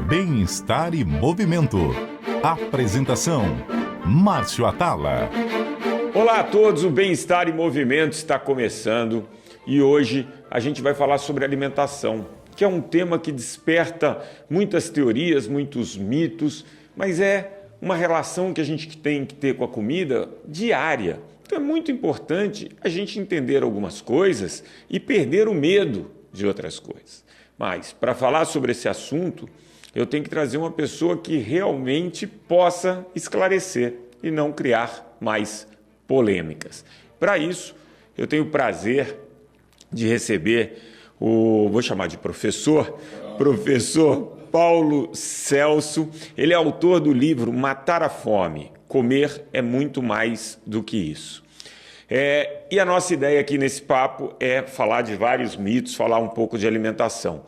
Bem-estar e movimento. Apresentação: Márcio Atala. Olá a todos, o Bem-estar e Movimento está começando e hoje a gente vai falar sobre alimentação, que é um tema que desperta muitas teorias, muitos mitos, mas é uma relação que a gente tem que ter com a comida diária. Então é muito importante a gente entender algumas coisas e perder o medo de outras coisas. Mas para falar sobre esse assunto, eu tenho que trazer uma pessoa que realmente possa esclarecer e não criar mais polêmicas. Para isso, eu tenho o prazer de receber vou chamar de professor Paulo Celso. Ele é autor do livro Matar a Fome, Comer é Muito Mais do que Isso. E a nossa ideia aqui nesse papo é falar de vários mitos, falar um pouco de alimentação.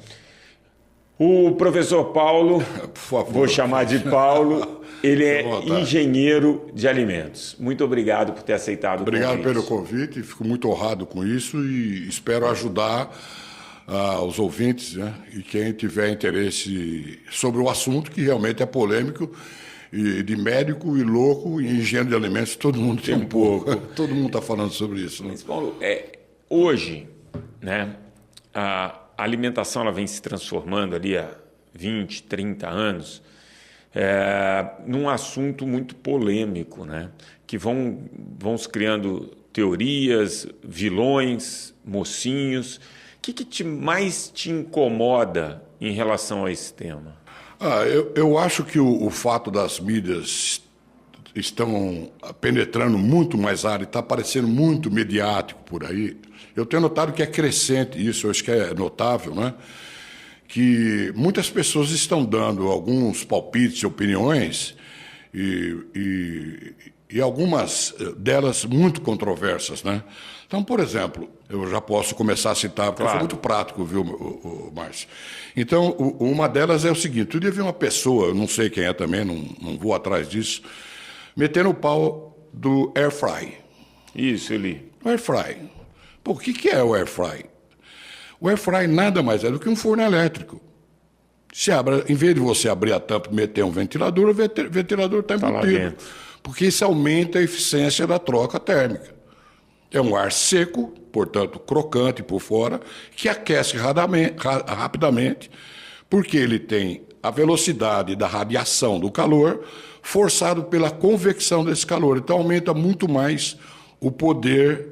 O professor Paulo, por favor, vou chamar de Paulo, ele é engenheiro de alimentos. Muito obrigado por ter aceitado o convite. Obrigado pelo convite, fico muito honrado com isso e espero ajudar os ouvintes, né? E quem tiver interesse sobre o assunto, que realmente é polêmico, e de médico e louco e engenheiro de alimentos, todo mundo tem um pouco. Todo mundo está falando sobre isso. Né? Mas, Paulo, hoje, né, a alimentação ela vem se transformando ali há 20, 30 anos num assunto muito polêmico, né? Que vão se criando teorias, vilões, mocinhos. O que mais te incomoda em relação a esse tema? Eu acho que o fato das mídias estão penetrando muito mais área, está parecendo muito mediático por aí. Eu tenho notado que é crescente isso, eu acho que é notável, né? Que muitas pessoas estão dando alguns palpites e opiniões e algumas delas muito controversas, né? Então, por exemplo, eu já posso começar a citar, porque eu sou muito prático, viu, Márcio? Então, uma delas é o seguinte: eu vi uma pessoa, não sei quem é também, não vou atrás disso, metendo o pau do air fry. Isso, eu li. O air fry. Pô, o que é o air fry? O air fry nada mais é do que um forno elétrico. Em vez de você abrir a tampa e meter um ventilador, o ventilador está embutido. Porque isso aumenta a eficiência da troca térmica. É um ar seco, portanto crocante por fora, que aquece rapidamente, porque ele tem a velocidade da radiação do calor forçado pela convecção desse calor. Então aumenta muito mais o poder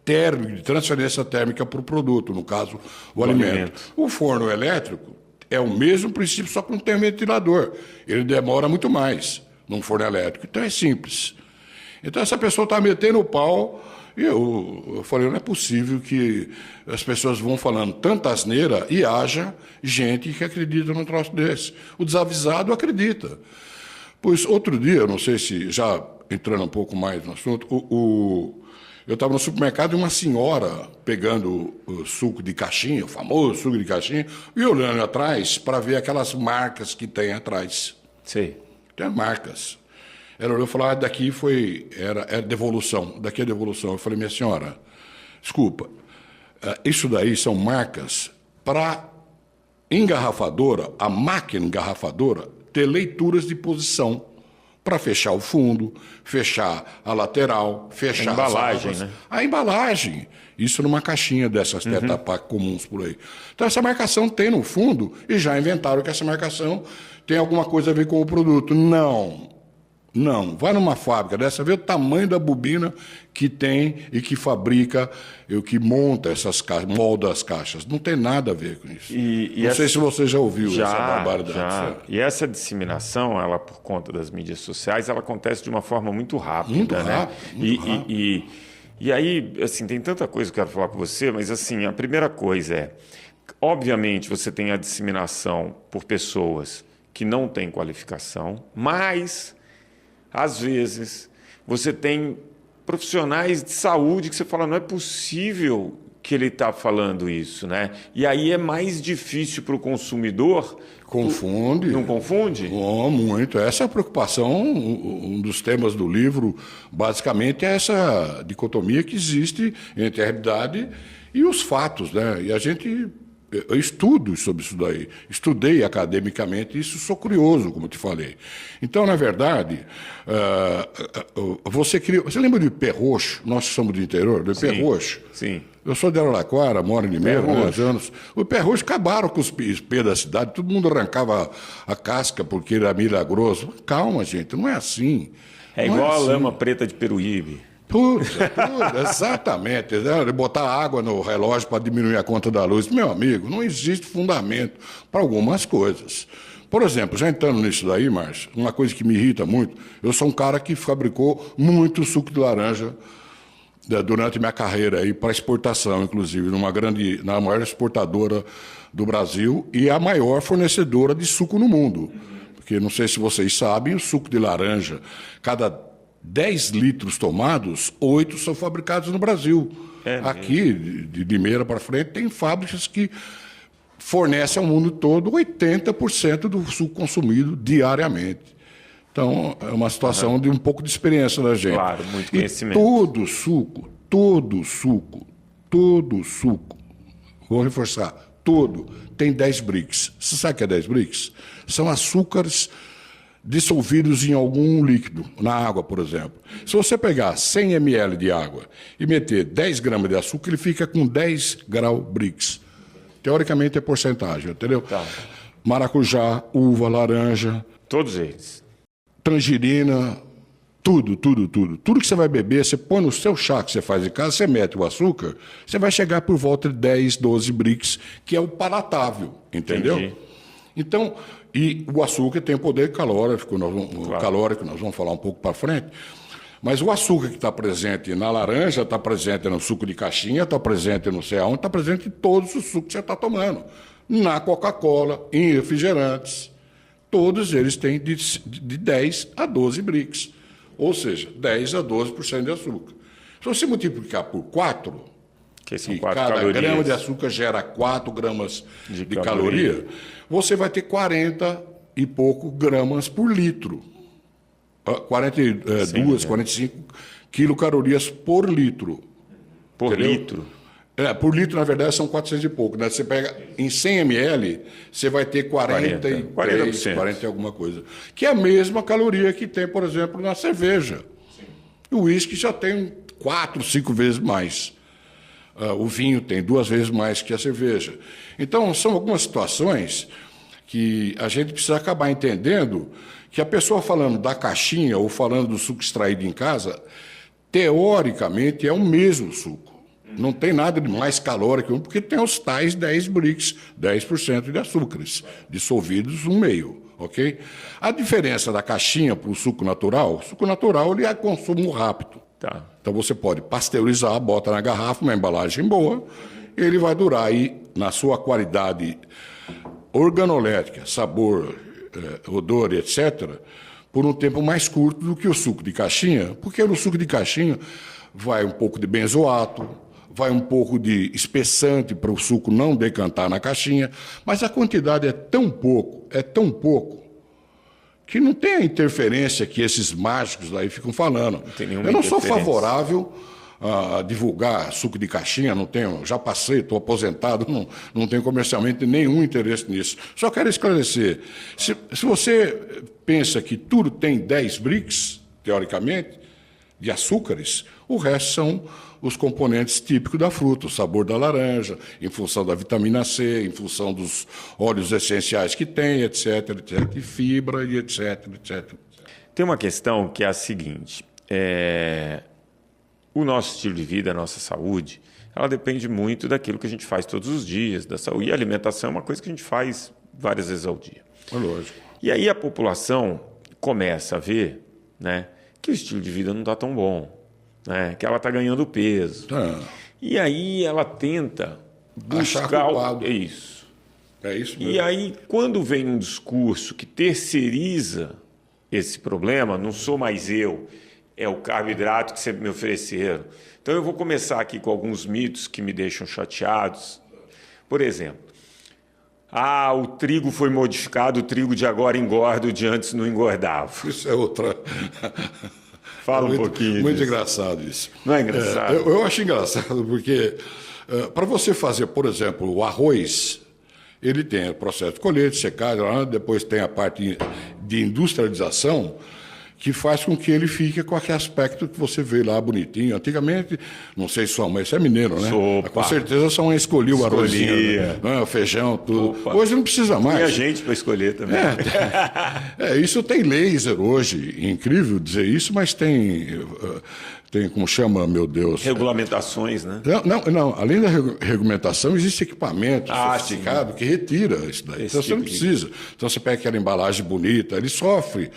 térmico, de transferência térmica para o produto, no caso, o alimento. O forno elétrico é o mesmo princípio, só que não tem ventilador. Ele demora muito mais num forno elétrico. Então é simples. Então essa pessoa está metendo o pau. E eu falei, não é possível que as pessoas vão falando tanta asneira e haja gente que acredita num troço desse. O desavisado acredita. Pois outro dia, não sei se já entrando um pouco mais no assunto, eu estava no supermercado e uma senhora pegando o suco de caixinha, o famoso suco de caixinha, e olhando atrás para ver aquelas marcas que tem atrás. Sim. Tem marcas. Ela olhou e falou, daqui era devolução, daqui é devolução. Eu falei, minha senhora, desculpa, isso daí são marcas para engarrafadora, a máquina engarrafadora, ter leituras de posição para fechar o fundo, fechar a lateral, fechar a embalagem, né? A embalagem. Isso numa caixinha dessas Tetrapak comuns por aí. Então essa marcação tem no fundo e já inventaram que essa marcação tem alguma coisa a ver com o produto. Não, vai numa fábrica dessa, vê o tamanho da bobina que tem e que fabrica, que monta essas caixas, molda as caixas. Não tem nada a ver com isso. Não sei se você já ouviu essa barbaridade. Já. E essa disseminação, ela por conta das mídias sociais, ela acontece de uma forma muito rápida. Muito né? rápido, muito rápido. E aí, assim, tem tanta coisa que eu quero falar com você, mas assim, a primeira coisa obviamente, você tem a disseminação por pessoas que não têm qualificação, mas às vezes, você tem profissionais de saúde que você fala, não é possível que ele está falando isso, né? E aí é mais difícil para o consumidor. Confunde. Não confunde? Oh, muito. Essa é a preocupação, um dos temas do livro, basicamente, é essa dicotomia que existe entre a realidade e os fatos, né? E a gente Eu estudo sobre isso daí. Estudei academicamente isso, sou curioso, como te falei. Então, na verdade, você lembra de Perroxo? Nós que somos do interior, do Perroxo? Sim. Eu sou de Araraquara, moro em Limeira há 10 anos. O Perroxo acabaram com os pés da cidade, todo mundo arrancava a casca porque era milagroso. Calma, gente, não é assim. É igual a lama preta de Peruíbe. Tudo, exatamente. Botar água no relógio para diminuir a conta da luz. Meu amigo, não existe fundamento para algumas coisas. Por exemplo, já entrando nisso daí, Márcio, uma coisa que me irrita muito, eu sou um cara que fabricou muito suco de laranja durante minha carreira aí para exportação, inclusive, na maior exportadora do Brasil e a maior fornecedora de suco no mundo. Porque não sei se vocês sabem, o suco de laranja, cada 10 litros tomados, 8 são fabricados no Brasil. Aqui, de Limeira para frente, tem fábricas que fornecem ao mundo todo 80% do suco consumido diariamente. Então, é uma situação de um pouco de experiência da gente. Claro, muito conhecimento. E todo suco, vou reforçar, tem 10 Brix. Você sabe o que é 10 Brix? São açúcares dissolvidos em algum líquido, na água, por exemplo. Se você pegar 100 ml de água e meter 10 gramas de açúcar, ele fica com 10 graus Brix. Teoricamente é porcentagem, entendeu? Tá. Maracujá, uva, laranja. Todos eles. Tangerina, tudo. Tudo que você vai beber, você põe no seu chá que você faz em casa, você mete o açúcar, você vai chegar por volta de 10, 12 Brix, que é o palatável, entendeu? Entendi. Então, e o açúcar tem poder calórico, nós vamos falar um pouco para frente, mas o açúcar que está presente na laranja, está presente no suco de caixinha, está presente no cereal, está presente em todos os sucos que você está tomando. Na Coca-Cola, em refrigerantes, todos eles têm de 10 a 12 Brix, ou seja, 10 a 12% de açúcar. Se você multiplicar por 4, que são e 4 cada calorias. grama de açúcar gera 4 gramas de caloria, você vai ter 40 e pouco gramas por litro. 42, 45 quilocalorias por litro. Por entendeu? litro? Por litro, na verdade, são 400 e pouco. Né? Você pega em 100 ml, você vai ter 43, 40 e alguma coisa. Que é a mesma caloria que tem, por exemplo, na cerveja. O uísque já tem 4, 5 vezes mais. O vinho tem 2 vezes mais que a cerveja. Então, são algumas situações que a gente precisa acabar entendendo que a pessoa falando da caixinha ou falando do suco extraído em casa, teoricamente é o mesmo suco. Não tem nada de mais calórico, porque tem os tais 10 Brix, 10% de açúcares, dissolvidos no meio, ok? A diferença da caixinha para o suco natural ele é consumo rápido. Tá. Então você pode pasteurizar, bota na garrafa, uma embalagem boa, ele vai durar aí, na sua qualidade organolétrica, sabor, odor, etc., por um tempo mais curto do que o suco de caixinha, porque no suco de caixinha vai um pouco de benzoato, vai um pouco de espessante para o suco não decantar na caixinha, mas a quantidade é tão pouco, que não tem a interferência que esses mágicos aí ficam falando. Eu não sou favorável a divulgar suco de caixinha, já passei, estou aposentado, não tenho comercialmente nenhum interesse nisso. Só quero esclarecer, se você pensa que tudo tem 10 Brix, teoricamente, de açúcares, o resto são os componentes típicos da fruta, o sabor da laranja, em função da vitamina C, em função dos óleos essenciais que tem, etc, e fibra, e etc. Tem uma questão que é a seguinte, o nosso estilo de vida, a nossa saúde, ela depende muito daquilo que a gente faz todos os dias, da saúde. E a alimentação é uma coisa que a gente faz várias vezes ao dia. É lógico. E aí a população começa a ver, né, que o estilo de vida não está tão bom, né, que ela está ganhando peso. E aí ela tenta buscar... É isso mesmo. E aí, quando vem um discurso que terceiriza esse problema, não sou mais eu, é o carboidrato que sempre me ofereceram. Então eu vou começar aqui com alguns mitos que me deixam chateados. Por exemplo, o trigo foi modificado, o trigo de agora engorda, o de antes não engordava. Isso é outra... Fala um pouquinho. Muito engraçado isso. Não é engraçado? Eu acho engraçado porque para você fazer, por exemplo, o arroz Ele tem o processo de colheita, secagem, depois tem a parte de industrialização, que faz com que ele fique com aquele aspecto que você vê lá bonitinho. Antigamente, não sei se sua mãe, você é mineiro, né? Opa. Com certeza sua mãe escolhia o arrozinho, né? O feijão, tudo. Opa. Hoje não precisa mais. Tem a gente para escolher também. Isso tem laser hoje. Incrível dizer isso, mas tem como chama, meu Deus? Regulamentações, né? Não. Além da regulamentação, existe equipamento sofisticado que retira isso daí. Então você não precisa. Então você pega aquela embalagem bonita, ele sofre,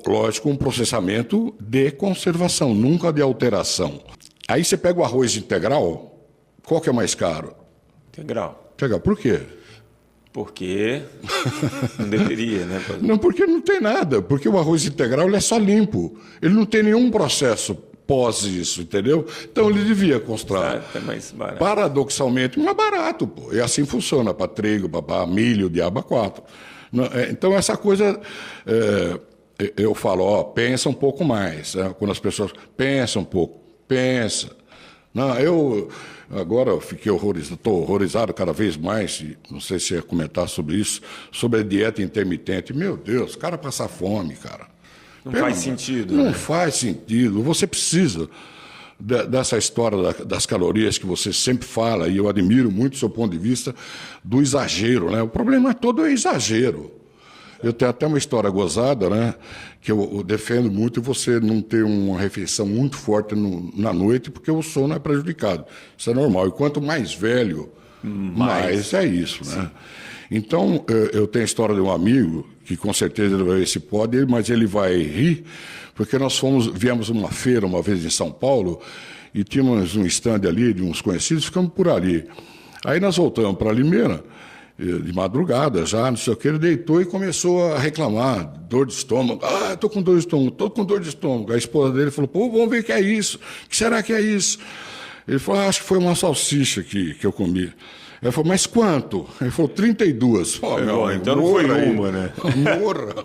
lógico, um processamento de conservação, nunca de alteração. Aí você pega o arroz integral, qual que é mais caro? Integral. Por quê? Porque não deveria, né? Não, porque não tem nada. Porque o arroz integral ele é só limpo. Ele não tem nenhum processo pós isso, entendeu? Então ele devia constar. É mais barato. Paradoxalmente, mais barato, pô. E assim funciona para trigo, para milho, diabo 4. Então essa coisa, eu falo, pensa um pouco mais. Né? Quando as pessoas pensam um pouco, pensa. Não, eu agora fiquei estou horrorizado cada vez mais, não sei se ia comentar sobre isso, sobre a dieta intermitente. Meu Deus, o cara passa fome, cara. Não faz sentido. Não faz sentido. Você precisa dessa história das calorias que você sempre fala, e eu admiro muito o seu ponto de vista do exagero, né? O problema todo é exagero. Eu tenho até uma história gozada, né? Que eu defendo muito você não ter uma refeição muito forte na noite, porque o sono é prejudicado. Isso é normal. E quanto mais velho, mais é isso, né? Então, eu tenho a história de um amigo, que com certeza ele vai ver esse pode, mas ele vai rir, porque nós viemos uma feira uma vez em São Paulo, e tínhamos um stand ali de uns conhecidos, ficamos por ali. Aí nós voltamos para Limeira, de madrugada já, não sei o que, ele deitou e começou a reclamar, dor de estômago. Estou com dor de estômago, estou com dor de estômago. A esposa dele falou, vamos ver o que é isso, o que será que é isso? Ele falou, acho que foi uma salsicha que eu comi. Ele falou, mas quanto? Ele falou, 32. Então não foi uma, né? Morra.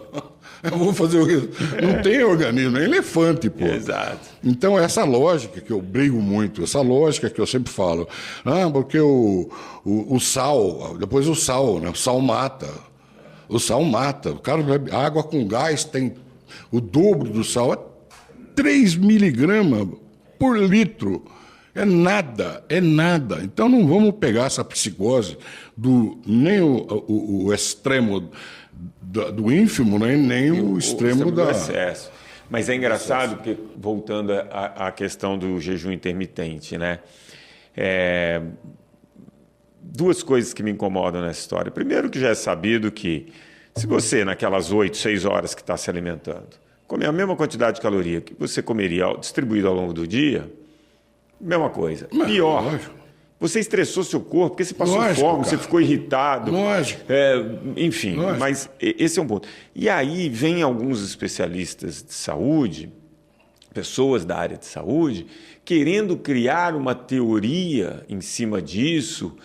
Eu vou fazer o quê? Não tem organismo, é elefante, pô. Exato. Então, essa lógica que eu brigo muito, essa lógica que eu sempre falo, porque o sal, depois o sal, né? O sal mata. O sal mata. O cara bebe água com gás, tem o dobro do sal, é 3 miligramas por litro. É nada. Então não vamos pegar essa psicose nem o extremo do ínfimo, nem o extremo do excesso. Mas é engraçado, porque, voltando à questão do jejum intermitente, né? Duas coisas que me incomodam nessa história. Primeiro, que já é sabido que se você, naquelas 8, 6 horas que está se alimentando, comer a mesma quantidade de caloria que você comeria distribuído ao longo do dia, mesma coisa. Pior, você estressou seu corpo, porque você passou fome, você ficou irritado. Lógico. Enfim, mas esse é um ponto. E aí vem alguns especialistas de saúde, pessoas da área de saúde, querendo criar uma teoria em cima disso,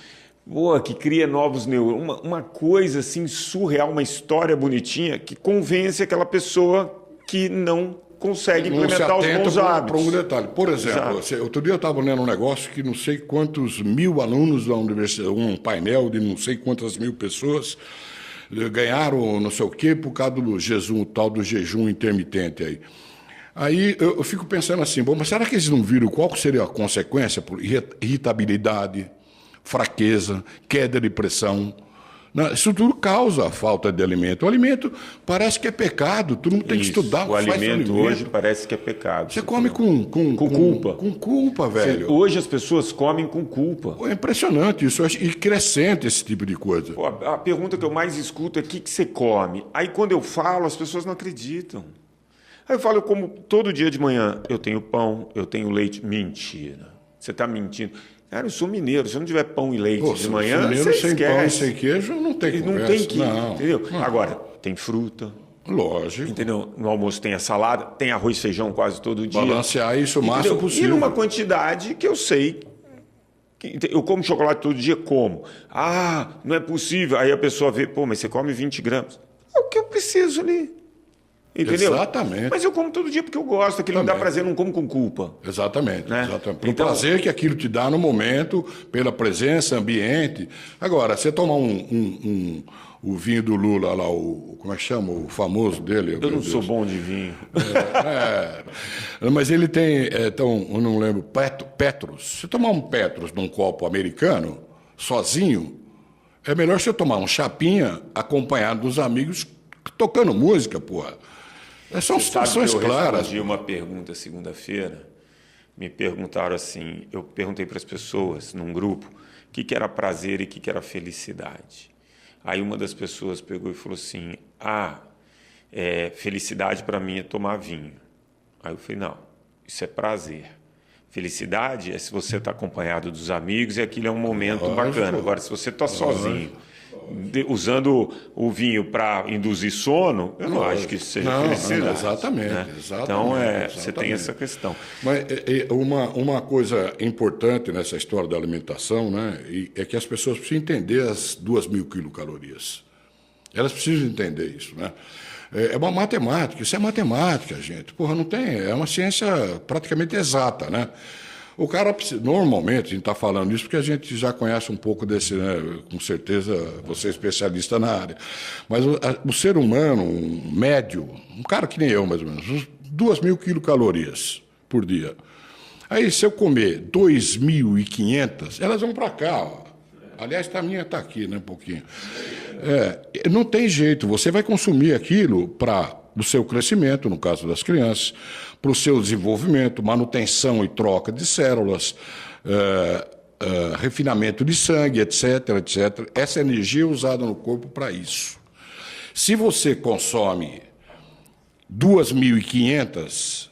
que cria novos neurônios, uma coisa assim surreal, uma história bonitinha que convence aquela pessoa que não consegue implementar os bons hábitos. Para um detalhe. Por exemplo, outro dia eu estava lendo um negócio que não sei quantos mil alunos da universidade, um painel de não sei quantas mil pessoas, ganharam não sei o quê por causa do jejum, tal do jejum intermitente aí. Aí eu fico pensando assim, mas será que eles não viram qual seria a consequência por irritabilidade, fraqueza, queda de pressão? Isso tudo causa a falta de alimento. O alimento parece que é pecado, todo mundo tem que estudar. O alimento hoje parece que é pecado. Você come com culpa. Com culpa, velho. Hoje as pessoas comem com culpa. É impressionante isso, e crescente esse tipo de coisa. A pergunta que eu mais escuto é o que você come? Aí quando eu falo, as pessoas não acreditam. Aí eu falo, eu como todo dia de manhã, eu tenho pão, eu tenho leite. Mentira, você está mentindo. Cara, eu sou mineiro, se eu não tiver pão e leite de manhã, mineiro você sem esquece. Pão e sem queijo não tem conversa. Não tem que, não. Entendeu? Agora, tem fruta. Lógico. Entendeu? No almoço tem a salada, tem arroz e feijão quase todo dia. Balancear isso o máximo possível. E numa quantidade que eu sei. Eu como chocolate todo dia, como. Não é possível. Aí a pessoa vê, mas você come 20 gramas. É o que eu preciso ali. Entendeu? Exatamente. Mas eu como todo dia porque eu gosto, aquilo me dá prazer, não como com culpa. Exatamente, né? exatamente. Pelo Então, prazer que aquilo te dá no momento, pela presença, ambiente. Agora, você tomar o vinho do Lula lá, como é que chama? O famoso dele. eu não sou bom de vinho. Mas ele tem, então, eu não lembro, Petrus. Se tomar um Petrus num copo americano, sozinho, é melhor você tomar um chapinha acompanhado dos amigos tocando música, porra. São situações claras. Eu respondi uma pergunta segunda-feira. Me perguntaram assim, eu perguntei para as pessoas num grupo o que era prazer e o que era felicidade. Aí uma das pessoas pegou e falou assim, felicidade para mim é tomar vinho. Aí eu falei, não, isso é prazer. Felicidade é se você está acompanhado dos amigos e aquilo é um momento bacana. Agora, se você está sozinho, usando o vinho para induzir sono, eu não acho que isso seja felicidade. Exatamente, né? exatamente. Então, exatamente. você tem essa questão. Mas uma coisa importante nessa história da alimentação, né, é que as pessoas precisam entender as 2.000 quilocalorias. Elas precisam entender isso, né? É uma matemática, isso é matemática, gente. Porra, não tem, é uma ciência praticamente exata, né? O cara precisa, normalmente, a gente está falando isso porque a gente já conhece um pouco desse, né? Com certeza você é especialista na área. Mas o ser humano, um médio, um cara que nem eu, mais ou menos, 2.000 quilocalorias por dia. Aí, se eu comer 2.500, elas vão para cá, ó. Aliás, a minha está aqui, né, um pouquinho. Não tem jeito, você vai consumir aquilo para o seu crescimento, no caso das crianças, para o seu desenvolvimento, manutenção e troca de células, refinamento de sangue, etc, etc. Essa energia é usada no corpo para isso. Se você consome 2.500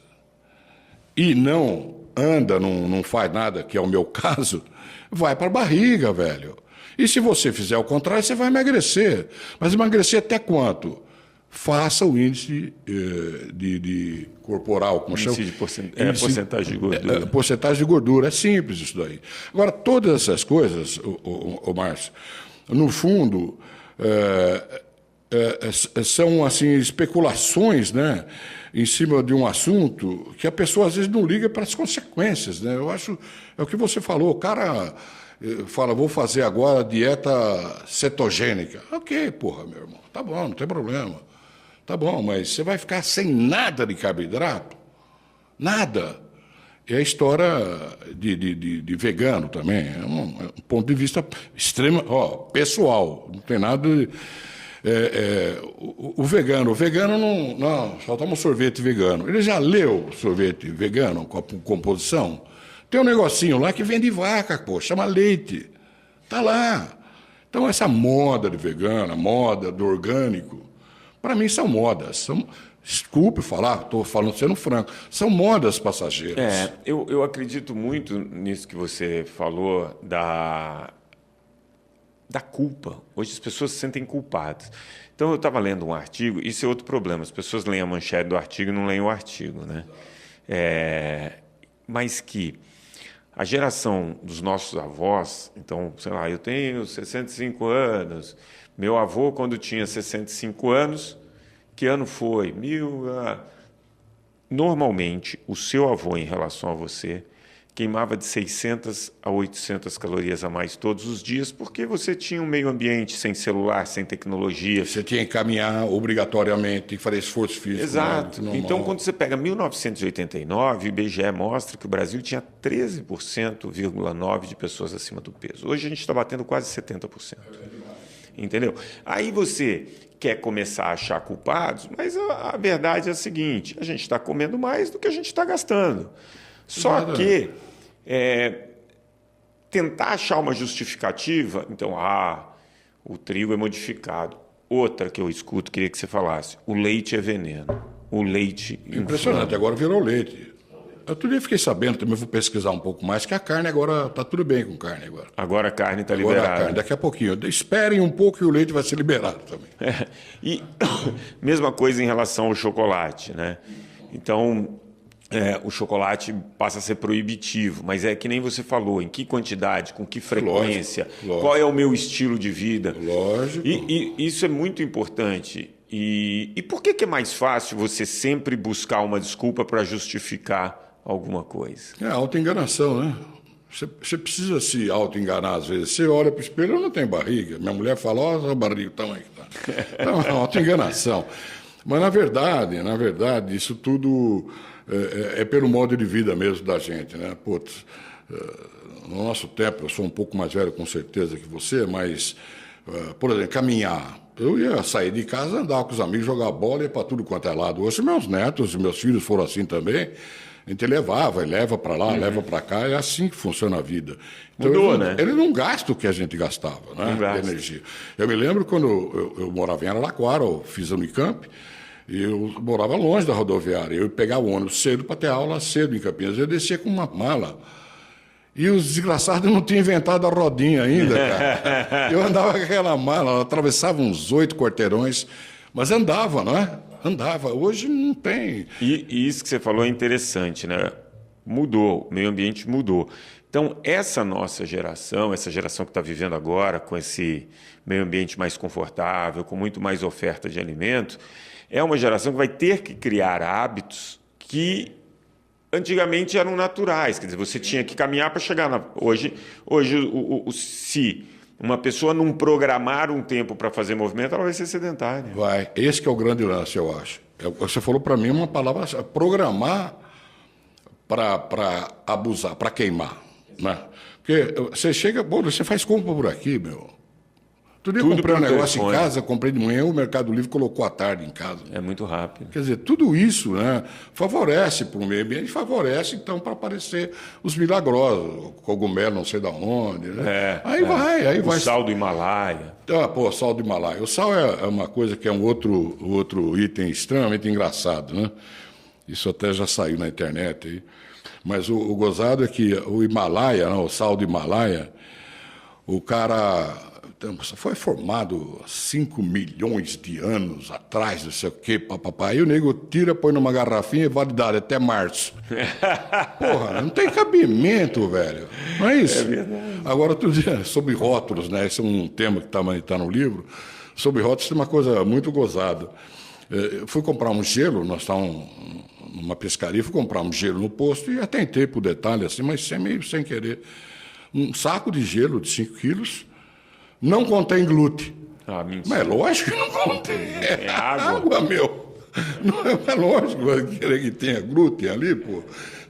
e não anda, não faz nada, que é o meu caso, vai para a barriga, velho. E se você fizer o contrário, você vai emagrecer. Mas emagrecer até quanto? Faça o índice de corporal, como chama? Porcentagem de gordura. Porcentagem de gordura, é simples isso daí. Agora, todas essas coisas, o Márcio, no fundo, são assim, especulações, né, em cima de um assunto que a pessoa às vezes não liga para as consequências, né? Eu acho, é o que você falou, o cara fala, vou fazer agora dieta cetogênica. Ok, porra, meu irmão, tá bom, não tem problema. Tá bom, mas você vai ficar sem nada de carboidrato? Nada. É a história de vegano também, é um ponto de vista extremo, pessoal, não tem nada de... O vegano não, só toma sorvete vegano. Ele já leu sorvete vegano com a composição? Tem um negocinho lá que vem de vaca, pô, chama leite. Tá lá. Então essa moda de vegana, moda do orgânico, para mim são modas. Desculpe falar, estou falando sendo franco, são modas passageiras. Eu acredito muito nisso que você falou da culpa. Hoje as pessoas se sentem culpadas. Então, eu estava lendo um artigo, isso é outro problema, as pessoas leem a manchete do artigo e não leem o artigo, né? Mas que a geração dos nossos avós, então, sei lá, eu tenho 65 anos, meu avô, quando tinha 65 anos, que ano foi? Normalmente, o seu avô, em relação a você, queimava de 600 a 800 calorias a mais todos os dias, porque você tinha um meio ambiente sem celular, sem tecnologia. Você tinha que caminhar obrigatoriamente, fazer esforço físico. Exato. Então, quando você pega 1989, o IBGE mostra que o Brasil tinha 13,9% de pessoas acima do peso. Hoje a gente está batendo quase 70%. Entendeu? Aí você quer começar a achar culpados, mas a verdade é a seguinte, a gente está comendo mais do que a gente está gastando. Só que tentar achar uma justificativa, então, o trigo é modificado. Outra que eu escuto, queria que você falasse, o leite é veneno. O leite... Impressionante, agora virou leite. Eu também fiquei sabendo, também vou pesquisar um pouco mais, que a carne agora, está tudo bem com carne agora. Agora a carne está liberada. A carne, daqui a pouquinho. Esperem um pouco e o leite vai ser liberado também. E mesma coisa em relação ao chocolate, né? Então... o chocolate passa a ser proibitivo, mas é que nem você falou, em que quantidade, com que frequência, lógico. Qual é o meu estilo de vida. Lógico. E isso é muito importante. E por que é mais fácil você sempre buscar uma desculpa para justificar alguma coisa? É a autoenganação, né? Você precisa se auto-enganar às vezes. Você olha para o espelho, eu não tenho barriga. Minha mulher fala, ó, a barriga, toma aí. Tá. Então, é uma auto-enganação. Mas, na verdade, isso tudo é pelo modo de vida mesmo da gente, né? Putz, no nosso tempo, eu sou um pouco mais velho com certeza que você, mas, por exemplo, caminhar. Eu ia sair de casa, andar com os amigos, jogar bola e ir para tudo quanto é lado. Hoje, meus netos e meus filhos foram assim também. A gente leva para lá, leva para cá, é assim que funciona a vida. Então, Mudou, né? Ele não gasta o que a gente gastava, né? De energia. Eu me lembro quando eu morava em Araraquara, eu fiz a Unicamp, e eu morava longe da rodoviária. Eu pegava o ônibus cedo para ter aula cedo em Campinas. Eu descia com uma mala. E os desgraçados não tinham inventado a rodinha ainda, cara. Eu andava com aquela mala, atravessava uns 8 quarteirões, mas andava, não é? Andava. Hoje não tem. E isso que você falou é interessante, né? Mudou, o meio ambiente mudou. Então, essa nossa geração, essa geração que está vivendo agora, com esse meio ambiente mais confortável, com muito mais oferta de alimento, é uma geração que vai ter que criar hábitos que antigamente eram naturais. Quer dizer, você tinha que caminhar para chegar na... Hoje se uma pessoa não programar um tempo para fazer movimento, ela vai ser sedentária. Vai. Esse que é o grande lance, eu acho. Você falou para mim uma palavra, programar para abusar, para queimar, né? Porque você chega, pô, você faz compra por aqui, meu. Outro dia eu comprei um negócio em casa, comprei de manhã, o Mercado Livre colocou à tarde em casa. É muito rápido. Quer dizer, tudo isso, né, favorece para o meio ambiente, favorece, então, para aparecer os milagrosos, cogumelo não sei de onde, né? Aí vai. O sal do Himalaia. O sal do Himalaia. O sal é uma coisa que é um outro item extremamente engraçado, né? Isso até já saiu na internet aí. Mas o gozado é que o Himalaia, o sal do Himalaia, o cara foi formado 5 milhões de anos atrás, não sei o quê, papapá. Aí o nego tira, põe numa garrafinha e validade até março. Porra, não tem cabimento, velho. Não é isso? É verdade. Agora, outro dia, sobre rótulos, né? Esse é um tema que tá no livro. Sobre rótulos tem uma coisa muito gozada. Eu fui comprar um gelo, nós estávamos numa pescaria, fui comprar um gelo no posto e até entrei por detalhe, assim, mas meio sem querer. Um saco de gelo de 5 quilos, não contém glúten. Mentira. Mas é lógico que não contém. É água. Água, meu. Não é lógico querer que tenha glúten ali, pô.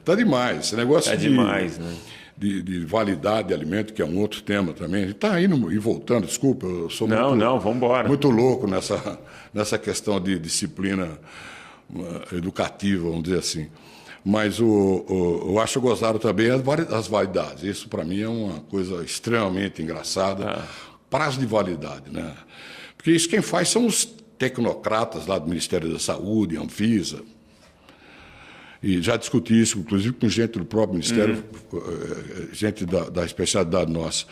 Tá demais. Esse negócio demais, né? De validade de alimento, que é um outro tema também. Está indo e voltando, desculpa, eu sou vamos embora. Muito louco nessa questão de disciplina educativa, vamos dizer assim. Mas eu acho gozado também as validades. Isso, para mim, é uma coisa extremamente engraçada. Prazo de validade, né? Porque isso quem faz são os tecnocratas lá do Ministério da Saúde, Anvisa. E já discuti isso, inclusive, com gente do próprio Ministério, gente da especialidade nossa.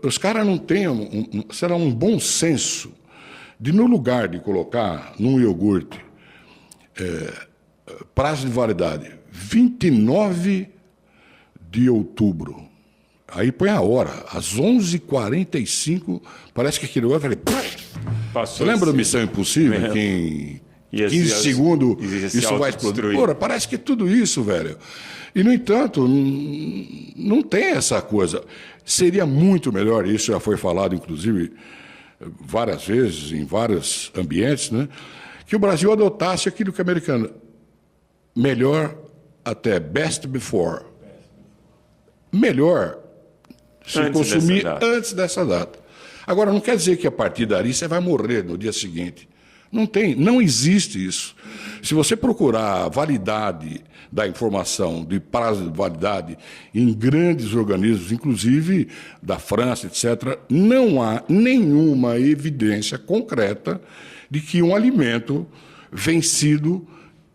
Os caras não têm, será um bom senso de, no lugar de colocar num iogurte prazo de validade, 29 de outubro. Aí põe a hora, às 11h45, parece que aquele hora, eu falei... Você lembra da Missão Impossível? Que em 15 segundos isso vai explodir. Porra, parece que tudo isso, velho. E, no entanto, não tem essa coisa. Seria muito melhor, isso já foi falado, inclusive, várias vezes, em vários ambientes, né? Que o Brasil adotasse aquilo que o americano... Melhor até best before. Melhor se consumir antes dessa data. Agora, não quer dizer que a partir dali você vai morrer no dia seguinte. Não existe isso. Se você procurar a validade da informação, de prazo de validade, em grandes organismos, inclusive da França, etc., não há nenhuma evidência concreta de que um alimento vencido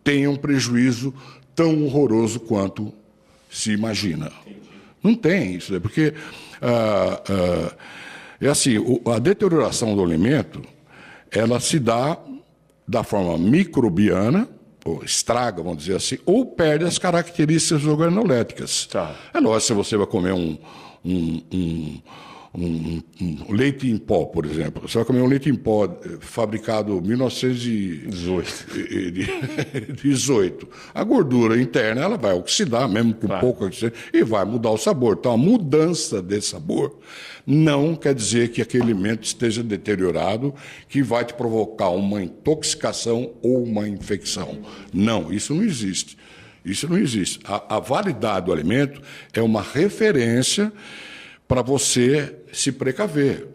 tenha um prejuízo tão horroroso quanto se imagina. Não tem isso, porque é assim, a deterioração do alimento, ela se dá da forma microbiana, ou estraga, vamos dizer assim, ou perde as características organoléticas. Tá. É lógico, se você vai comer um leite em pó, por exemplo. Você vai comer um leite em pó fabricado em 1918. A gordura interna ela vai oxidar, mesmo com pouco oxigênio, e vai mudar o sabor. Então, a mudança desse sabor não quer dizer que aquele alimento esteja deteriorado, que vai te provocar uma intoxicação ou uma infecção. Não, isso não existe. Isso não existe. A validade do alimento é uma referência para você se precaver.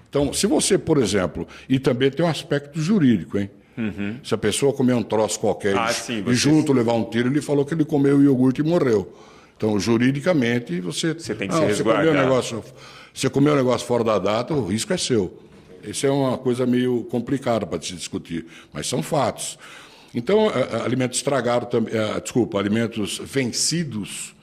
Então, se você, por exemplo, e também tem um aspecto jurídico, hein? Se a pessoa comer um troço qualquer e junto levar um tiro, ele falou que ele comeu iogurte e morreu. Então, juridicamente, você tem que se resguardar. Você comeu um negócio fora da data, o risco é seu. Isso é uma coisa meio complicada para se discutir, mas são fatos. Então, alimentos estragados, alimentos vencidos,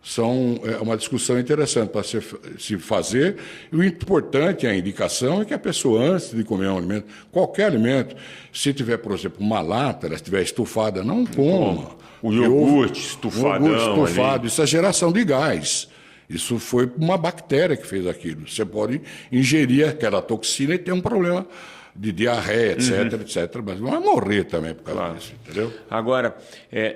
são uma discussão interessante para se fazer. E o importante, a indicação, é que a pessoa, antes de comer um alimento, qualquer alimento, se tiver, por exemplo, uma lata, ela estiver estufada, não coma. O iogurte estufadão. Estufado, isso é geração de gás. Isso foi uma bactéria que fez aquilo. Você pode ingerir aquela toxina e ter um problema de diarreia, etc. Mas não vai morrer também por causa disso, entendeu? Agora,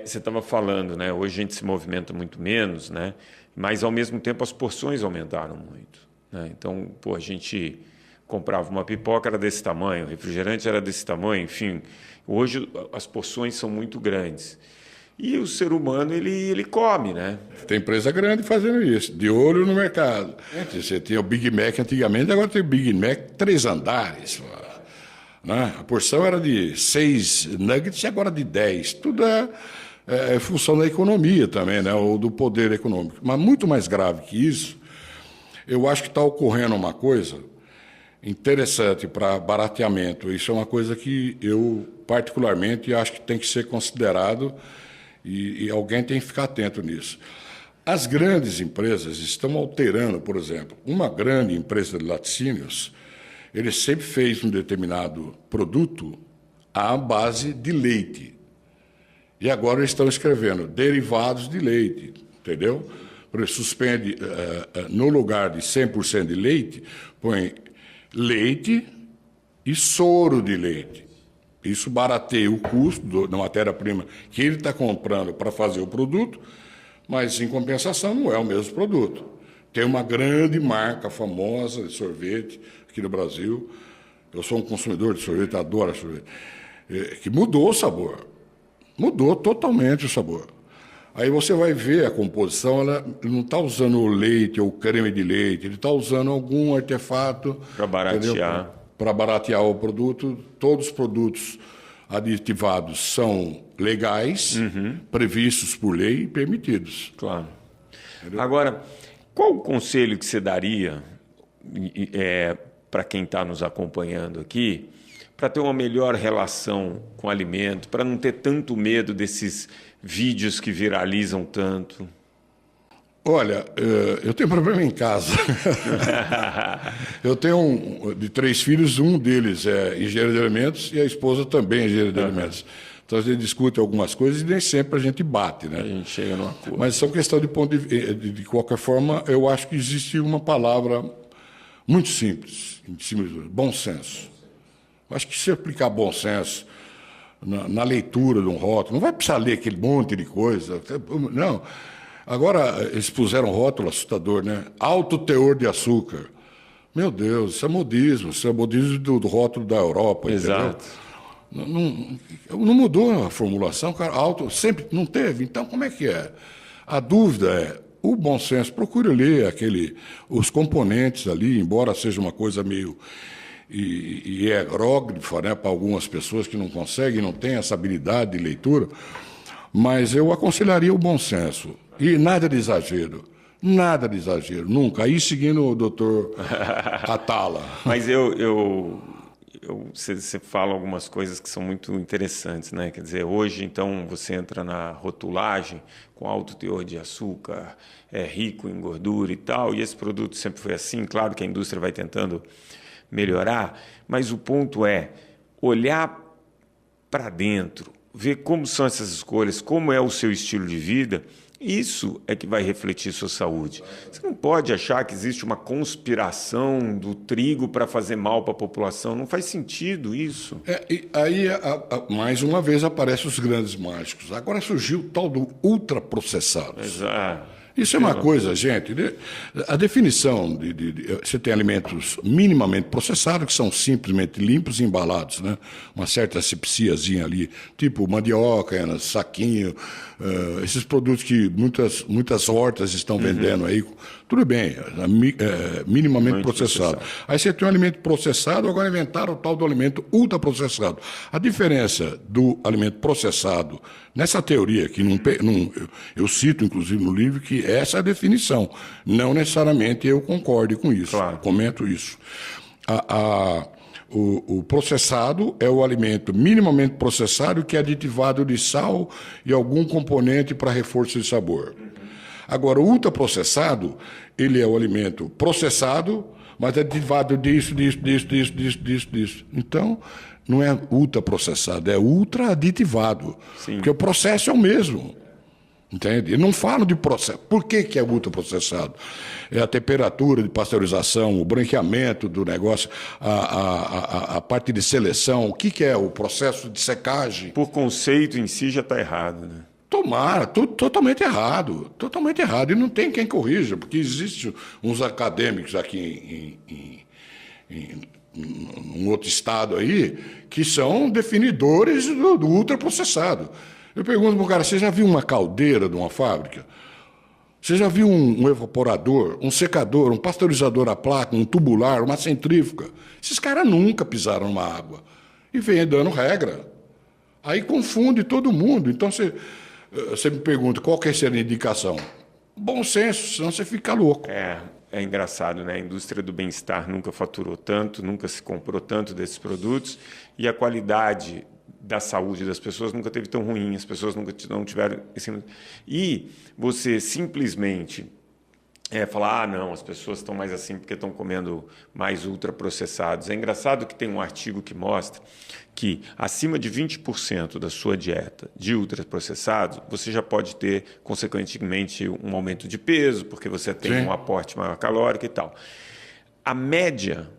você estava falando, né? Hoje a gente se movimenta muito menos, né? Mas, ao mesmo tempo, as porções aumentaram muito, né? Então, a gente comprava uma pipoca, era desse tamanho, o refrigerante era desse tamanho, enfim. Hoje as porções são muito grandes. E o ser humano, ele come, né? Tem empresa grande fazendo isso, de olho no mercado. Você tinha o Big Mac antigamente, agora tem o Big Mac 3 andares. Né? A porção era de 6 nuggets e agora de 10. Tudo é função da economia também, né? Ou do poder econômico. Mas muito mais grave que isso, eu acho que está ocorrendo uma coisa interessante para barateamento. Isso é uma coisa que eu, particularmente, acho que tem que ser considerado e alguém tem que ficar atento nisso. As grandes empresas estão alterando, por exemplo, uma grande empresa de laticínios, ele sempre fez um determinado produto à base de leite. E agora eles estão escrevendo derivados de leite, entendeu? Por exemplo, suspende, no lugar de 100% de leite, põe leite e soro de leite. Isso barateia o custo da matéria-prima que ele está comprando para fazer o produto, mas, em compensação, não é o mesmo produto. Tem uma grande marca famosa de sorvete aqui no Brasil. Eu sou um consumidor de sorvete, adoro sorvete. Que mudou o sabor. Mudou totalmente o sabor. Aí você vai ver a composição, ela não está usando o leite ou creme de leite, ele está usando algum artefato para baratear. Para baratear o produto. Todos os produtos aditivados são legais, previstos por lei e permitidos. Claro. Entendeu? Agora, qual o conselho que você daria para quem está nos acompanhando aqui, para ter uma melhor relação com o alimento, para não ter tanto medo desses vídeos que viralizam tanto? Olha, eu tenho problema em casa. Eu tenho de 3 filhos, um deles é engenheiro de alimentos e a esposa também é engenheira de alimentos. Então a gente discute algumas coisas e nem sempre a gente bate, né? A gente chega num acordo. Mas são questão de ponto de qualquer forma, eu acho que existe uma palavra muito simples, bom senso. Eu acho que se aplicar bom senso na leitura de um rótulo, não vai precisar ler aquele monte de coisa, não. Agora, eles puseram um rótulo assustador, né? Alto teor de açúcar. Meu Deus, isso é modismo do rótulo da Europa. Exato. Não mudou a formulação, cara. Alto sempre não teve. Então, como é que é? A dúvida é, o bom senso, procure ler os componentes ali, embora seja uma coisa meio hieróglifa, né, para algumas pessoas que não conseguem, não têm essa habilidade de leitura, mas eu aconselharia o bom senso. E nada de exagero, nunca. Aí seguindo o doutor Atala. Mas você fala algumas coisas que são muito interessantes, né? Quer dizer, hoje, então, você entra na rotulagem com alto teor de açúcar, é rico em gordura e tal, e esse produto sempre foi assim. Claro que a indústria vai tentando melhorar, mas o ponto é olhar para dentro, ver como são essas escolhas, como é o seu estilo de vida Isso é que vai refletir sua saúde. Você não pode achar que existe uma conspiração do trigo para fazer mal para a população. Não faz sentido isso. E aí, mais uma vez, aparecem os grandes mágicos. Agora surgiu o tal do ultraprocessado. Exato. Isso é uma coisa, gente. A definição você tem alimentos minimamente processados, que são simplesmente limpos e embalados, né? Uma certa asepsiazinha ali, tipo mandioca, saquinho, esses produtos que muitas hortas estão vendendo aí. Tudo bem, minimamente muito processado. Aí você tem um alimento processado, agora inventaram o tal do alimento ultraprocessado. A diferença do alimento processado, nessa teoria, que eu cito, inclusive, no livro, que essa é a definição. Não necessariamente eu concordo com isso, claro. Comento isso. O processado é o alimento minimamente processado que é aditivado de sal e algum componente para reforço de sabor. Agora, o ultraprocessado, ele é o alimento processado, mas é aditivado disso. Então, não é ultraprocessado, é ultra-aditivado. Sim. Porque o processo é o mesmo. Entende? Eu não falo de processo. Por que é ultraprocessado? É a temperatura de pasteurização, o branqueamento do negócio, a parte de seleção, o que é o processo de secagem. Por conceito em si já está errado, né? Tomara, totalmente errado. Totalmente errado. E não tem quem corrija, porque existem uns acadêmicos aqui em um outro estado aí que são definidores do ultraprocessado. Eu pergunto para o cara, você já viu uma caldeira de uma fábrica? Você já viu um evaporador, um secador, um pasteurizador a placa, um tubular, uma centrífuga? Esses caras nunca pisaram numa água. E vem dando regra. Aí confunde todo mundo. Então você me pergunta, qual que é a indicação? Bom senso, senão você fica louco. É engraçado, né? A indústria do bem-estar nunca faturou tanto, nunca se comprou tanto desses produtos e a qualidade da saúde das pessoas nunca teve tão ruim, as pessoas não tiveram... E você simplesmente falar, não, as pessoas estão mais assim porque estão comendo mais ultraprocessados. É engraçado que tem um artigo que mostra que acima de 20% da sua dieta de ultraprocessados, você já pode ter, consequentemente, um aumento de peso, porque você tem um aporte maior calórico e tal. A média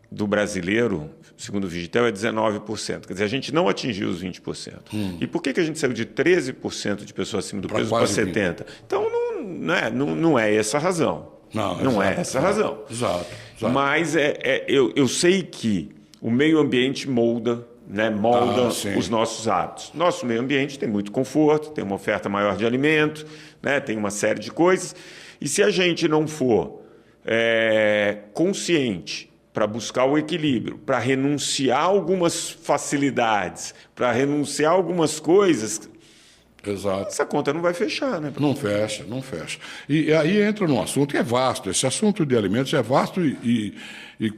do brasileiro, segundo o Vigitel, é 19%. Quer dizer, a gente não atingiu os 20%. E por que a gente saiu de 13% de pessoas acima do peso para 70%? Então, não é essa a razão. Não é essa a razão. Exato. Mas eu sei que o meio ambiente molda os nossos hábitos. Nosso meio ambiente tem muito conforto, tem uma oferta maior de alimento, né, tem uma série de coisas. E se a gente não for consciente para buscar o equilíbrio, para renunciar a algumas facilidades, para renunciar a algumas coisas... Exato. Essa conta não vai fechar, né? Não fecha. E aí entra num assunto que é vasto. Esse assunto de alimentos é vasto e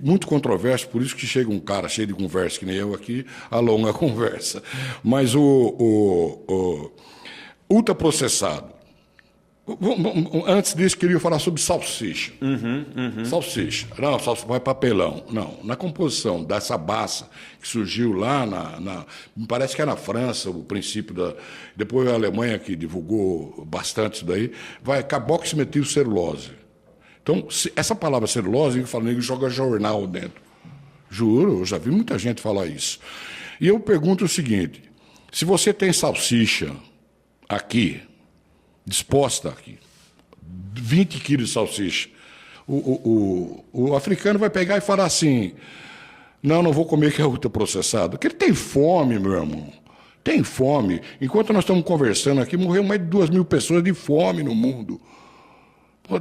muito controverso, por isso que chega um cara cheio de conversa, que nem eu aqui, alonga a conversa. Mas o ultraprocessado. Antes disso, queria falar sobre salsicha. Salsicha. Não, salsicha vai papelão. Não. Na composição dessa massa que surgiu lá me parece que é na França, o princípio depois a Alemanha que divulgou bastante isso daí, vai carboximetilcelulose. Então, essa palavra celulose, eu falo, nego joga jornal dentro. Juro, eu já vi muita gente falar isso. E eu pergunto o seguinte, se você tem salsicha aqui, disposta aqui, 20 quilos de salsicha. O africano vai pegar e falar assim, não vou comer que é ultraprocessado. Porque ele tem fome, meu irmão. Tem fome. Enquanto nós estamos conversando aqui, morreu mais de 2.000 pessoas de fome no mundo.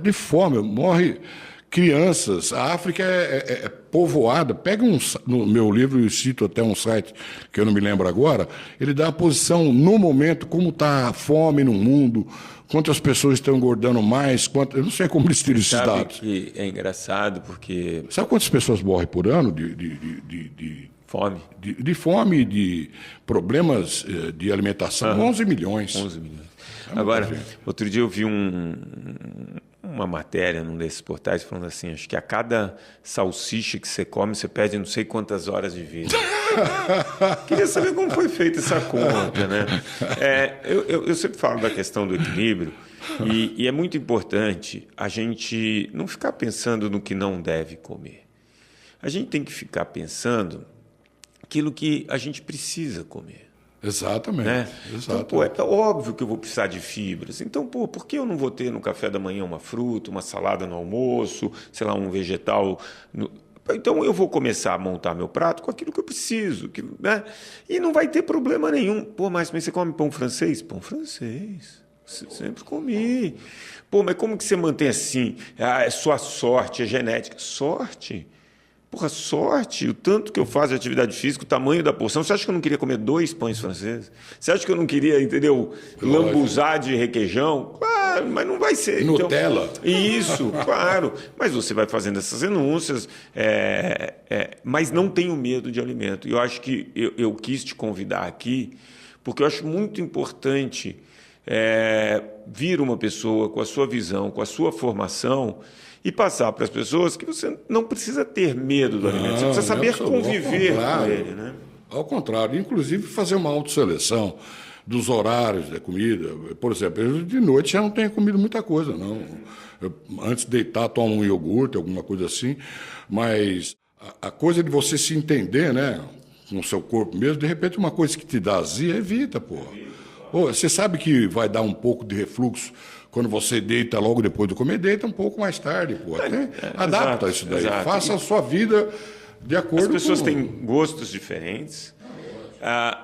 De fome, morre crianças. A África é povoada. Pega no meu livro, eu cito até um site que eu não me lembro agora, ele dá a posição no momento, como está a fome no mundo, quantas pessoas estão engordando mais, eu não sei como eles tiram esses dados. Que é engraçado porque... Sabe quantas pessoas morrem por ano de fome? De fome, de problemas de alimentação? 11 milhões. 11 milhões. Agora, outro dia eu vi uma matéria num desses portais falando assim, acho que a cada salsicha que você come, você perde não sei quantas horas de vida. Queria saber como foi feita essa conta, né? Eu sempre falo da questão do equilíbrio E é muito importante a gente não ficar pensando no que não deve comer. A gente tem que ficar pensando aquilo que a gente precisa comer. Exatamente. Né? Exatamente. Então, é óbvio que eu vou precisar de fibras. Então, por que eu não vou ter no café da manhã uma fruta, uma salada no almoço, sei lá, um vegetal? Então, eu vou começar a montar meu prato com aquilo que eu preciso. Né? E não vai ter problema nenhum. Mas você come pão francês? Pão francês. Sempre comi. Mas como que você mantém assim? É sua sorte, é genética. Sorte? Sorte, o tanto que eu faço de atividade física, o tamanho da porção. Você acha que eu não queria comer 2 pães franceses? Você acha que eu não queria, entendeu, lambuzar de requeijão? Claro, mas não vai ser. Nutella. Então, isso, claro. Mas você vai fazendo essas renúncias, mas não tenho medo de alimento. E eu acho que eu quis te convidar aqui, porque eu acho muito importante vir uma pessoa com a sua visão, com a sua formação, e passar para as pessoas que você não precisa ter medo do alimento, você precisa saber conviver com ele. Né? Ao contrário, inclusive fazer uma autoseleção dos horários da comida. Por exemplo, eu de noite já não tenho comido muita coisa, não. Antes de deitar, tomo um iogurte, alguma coisa assim, mas a coisa de você se entender, né, com o seu corpo mesmo, de repente uma coisa que te dá azia, evita, porra. Você sabe que vai dar um pouco de refluxo quando você deita logo depois do comer, deita um pouco mais tarde, pô. Adapta isso daí. Exato. Faça a sua vida de acordo com... As pessoas têm gostos diferentes,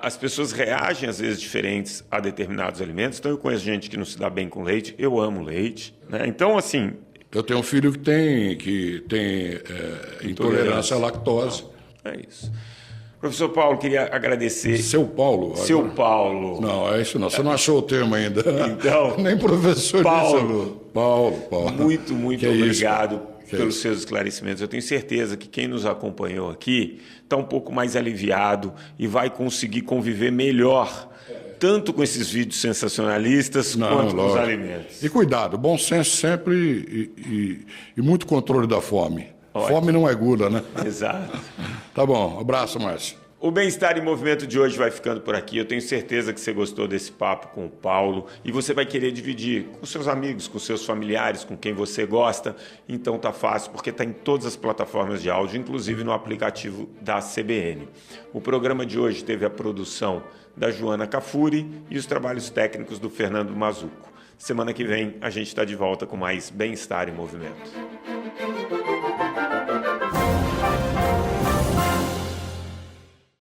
as pessoas reagem às vezes diferentes a determinados alimentos. Então eu conheço gente que não se dá bem com leite, eu amo leite, né? Então, assim... Eu tenho um filho que tem intolerância à lactose. É isso. Professor Paulo, queria agradecer. Seu Paulo? Seu Paulo. Não, é isso não. Você não achou o termo ainda. Então, nem professor Paulo. Paulo. Muito obrigado pelos seus esclarecimentos. Eu tenho certeza que quem nos acompanhou aqui está um pouco mais aliviado e vai conseguir conviver melhor, tanto com esses vídeos sensacionalistas quanto com os alimentos. E cuidado, bom senso sempre e muito controle da fome. Ótimo. Fome não é gula, né? Exato. Tá bom, abraço, Márcio. O Bem-Estar em Movimento de hoje vai ficando por aqui. Eu tenho certeza que você gostou desse papo com o Paulo e você vai querer dividir com seus amigos, com seus familiares, com quem você gosta. Então tá fácil, porque está em todas as plataformas de áudio, inclusive no aplicativo da CBN. O programa de hoje teve a produção da Joana Cafuri e os trabalhos técnicos do Fernando Mazuco. Semana que vem a gente está de volta com mais Bem-Estar em Movimento.